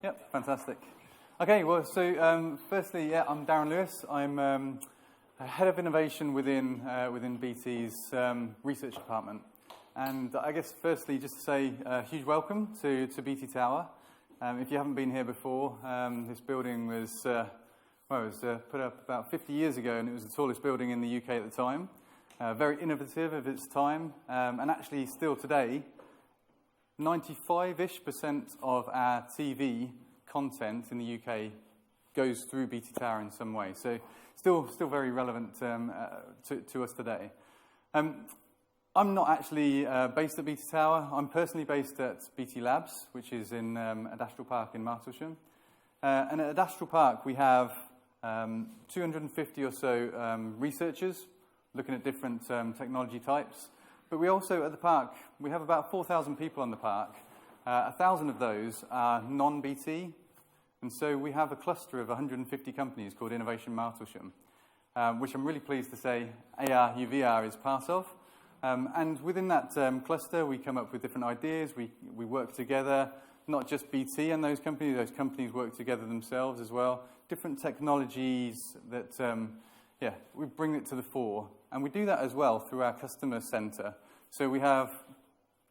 Yep, fantastic. Okay, well, so firstly, I'm Darren Lewis. I'm head of innovation within BT's research department. And I guess firstly, just to say a huge welcome to BT Tower. If you haven't been here before, this building was put up about 50 years ago, and it was the tallest building in the UK at the time. Very innovative of its time, and actually still today, 95-ish% of our TV content in the UK goes through BT Tower in some way. So still very relevant to us today. I'm not actually based at BT Tower. I'm personally based at BT Labs, which is in Adastral Park in Martlesham. And at Adastral Park, we have 250 or so researchers looking at different technology types. But we also, at the park, we have about 4,000 people on the park. 1,000 of those are non-BT. And so we have a cluster of 150 companies called Innovation Martlesham, which I'm really pleased to say ARuVR is part of. And within that cluster, we come up with different ideas. We work together, not just BT and those companies work together themselves as well. Different technologies that, we bring it to the fore. And we do that as well through our customer centre. So we have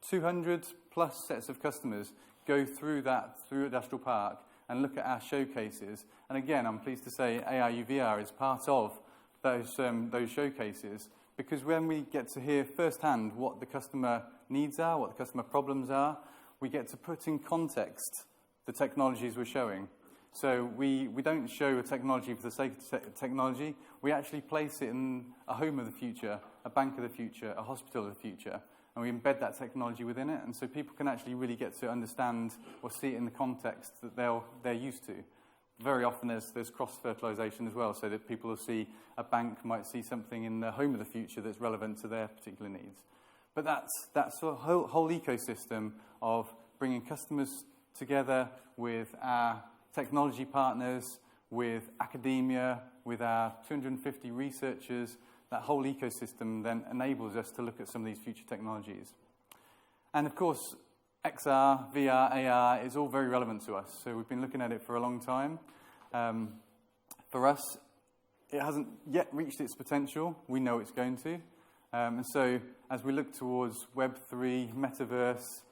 200 plus sets of customers go through Adastral Park and look at our showcases. And again, I'm pleased to say ARuVR is part of those showcases, because when we get to hear firsthand what the customer needs are, what the customer problems are, we get to put in context the technologies we're showing. So we don't show a technology for the sake of technology. We actually place it in a home of the future, a bank of the future, a hospital of the future, and we embed that technology within it, and so people can actually really get to understand or see it in the context that they're used to. Very often there's cross-fertilization as well, so that people will see a bank might see something in the home of the future that's relevant to their particular needs. But that's a whole ecosystem of bringing customers together with our technology partners, with academia, with our 250 researchers. That whole ecosystem then enables us to look at some of these future technologies. And of course, XR, VR, AR is all very relevant to us. So we've been looking at it for a long time. For us, it hasn't yet reached its potential. We know it's going to. And so as we look towards Web3, Metaverse,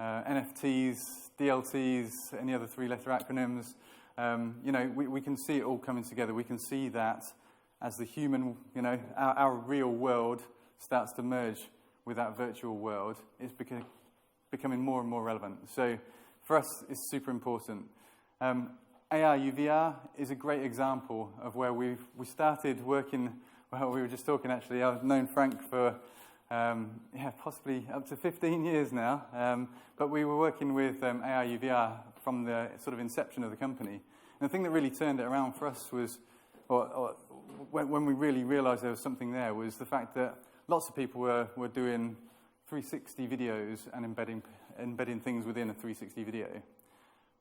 NFTs, DLTs, any other three-letter acronyms, we can see it all coming together. We can see that as the human, our real world starts to merge with that virtual world, it's becoming more and more relevant. So for us, it's super important. ARuVR is a great example of where we started working. Well, we were just talking, actually. I've known Frank for possibly up to 15 years now. But we were working with ARuVR from the sort of inception of the company. And the thing that really turned it around for us was, when we really realized there was something there, was the fact that lots of people were doing 360 videos and embedding things within a 360 video.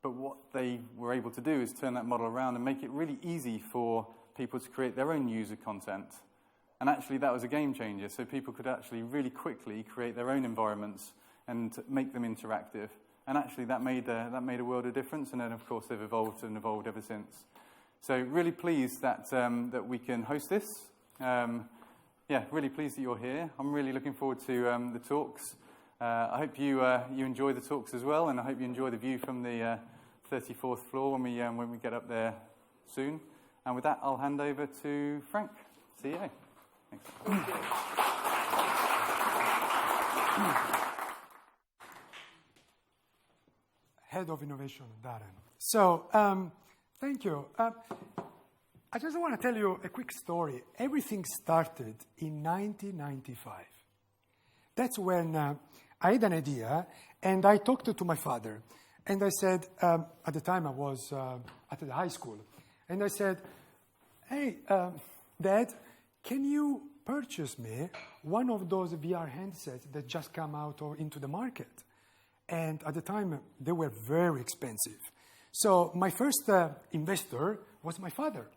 But what they were able to do is turn that model around and make it really easy for people to create their own user content. And actually, that was a game changer. So people could actually really quickly create their own environments and make them interactive. And actually, that made a world of difference. And then, of course, they've evolved ever since. So really pleased that we can host this. Really pleased that you're here. I'm really looking forward to the talks. I hope you enjoy the talks as well, and I hope you enjoy the view from the 34th floor when we get up there soon. And with that, I'll hand over to Frank, CEO. Thanks. Head of Innovation, Darren. So, thank you. I just want to tell you a quick story. Everything started in 1995. That's when I had an idea, and I talked to my father. And I said, at the time I was at the high school, and I said, hey, Dad, can you purchase me one of those VR handsets that just come out into the market? And at the time, they were very expensive. So my first investor was my father.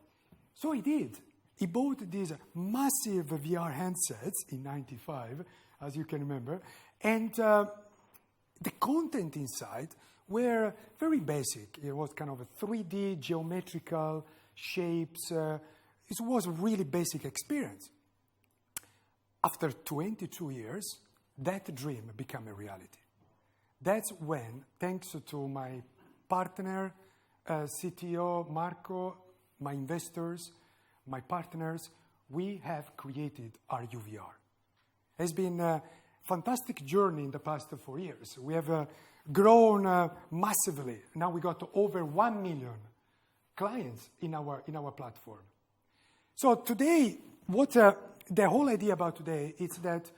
So he did. He bought these massive VR handsets in 95, as you can remember. And the content inside were very basic. It was kind of a 3D geometrical shapes. It was a really basic experience. After 22 years, that dream became a reality. That's when, thanks to my partner, CTO Marco, my investors, my partners, we have created ARuVR. It's been a fantastic journey in the past 4 years. We have grown massively. Now we got over 1 million clients in our platform. So today, what the whole idea about today is that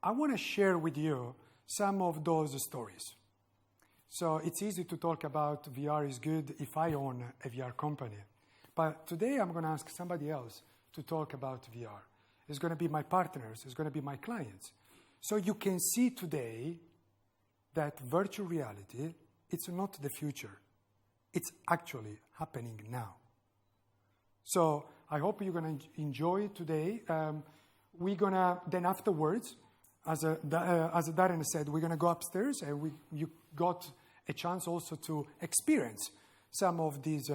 I want to share with you some of those stories. So it's easy to talk about VR is good if I own a VR company. But today I'm going to ask somebody else to talk about VR. It's going to be my partners. It's going to be my clients. So you can see today that virtual reality, it's not the future. It's actually happening now. So I hope you're going to enjoy today. We're going to, then afterwards, as Darren said, we're going to go upstairs and you got a chance also to experience some of these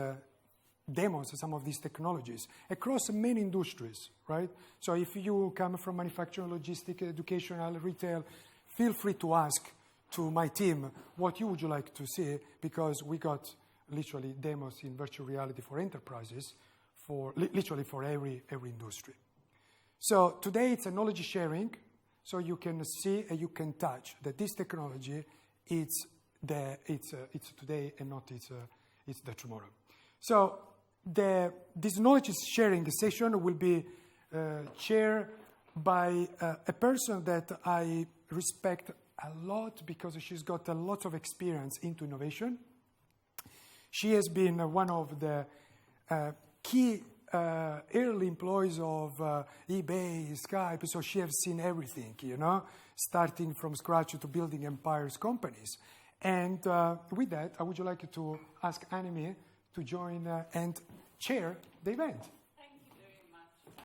demos, some of these technologies across many industries, right? So if you come from manufacturing, logistics, educational, retail, feel free to ask to my team what you would like to see, because we got literally demos in virtual reality for enterprises, for literally for every industry. So today it's a knowledge sharing, so you can see and you can touch that this technology it's today and not it's the tomorrow. So this knowledge sharing session will be chaired by a person that I respect a lot because she's got a lot of experience into innovation. She has been one of the key early employees of eBay, Skype, so she has seen everything, starting from scratch to building empires, companies. And with that, I would like to ask Anime to join and chair the event.